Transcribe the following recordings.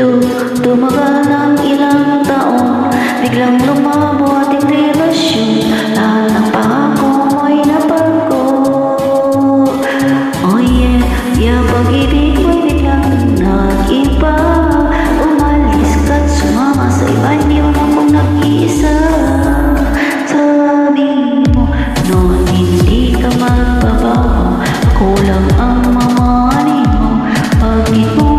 Tumagal ng ilang taon, biglang lumabo ating relasyon. Lahat ng pangako mo'y napagko. Oh yeah, pag-ibig mo'y biglang nag-iba. Umalis ka't sumama sa iba, iniwan akong nag-iisa. Sabi mo, noon hindi ka magbabago, ako lang ang mamahalin mo. Bakit mo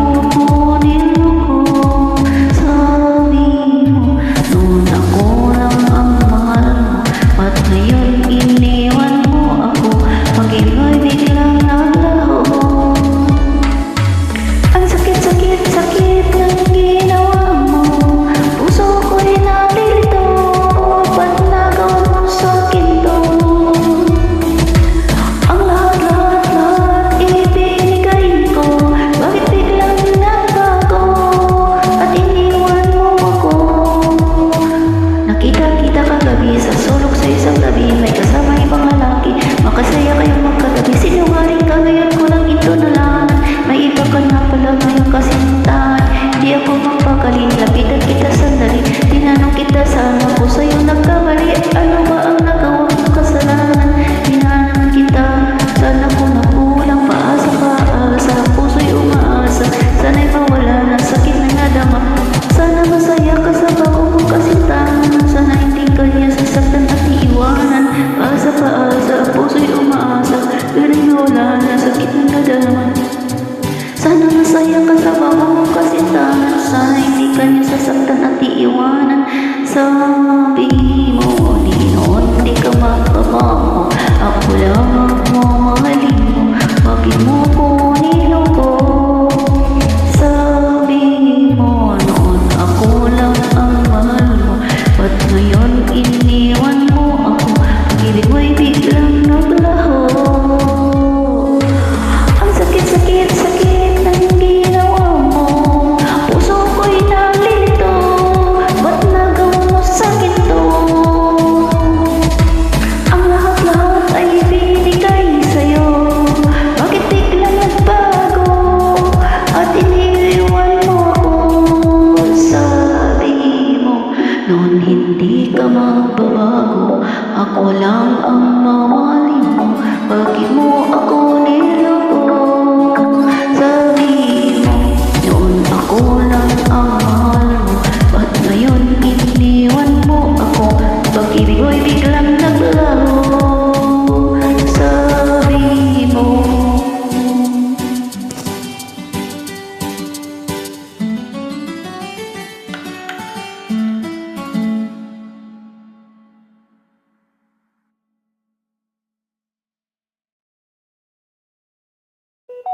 sa sulok sa isang tabi, may kasama ibang lalaki. Makasaya kayong magkatabi, sinungaling ka, ngayon ko lang ito nalaman. May iba ka na pala ngayong kasintahan. Di ako magpakali, lapitan kita sandali. Tinanong kita saan ako sa'yo nagkamali. Ano ba ang nagawa kong kasalanan? Tinanong kita, saan ako nakulang? Paasa, puso'y umaasa. Sana'y mawala ng sakit na nadama. Sana masaya ka sa bago mong kasintahan. Sana hindi ka niya sasaktan at iiwanan. Paasa, puso'y umaasa. Pero wala na sakit ng nadama. Sana masaya ka sa bago mong kasintahan. Sana hindi ka niya sasaktan at iiwanan. Sana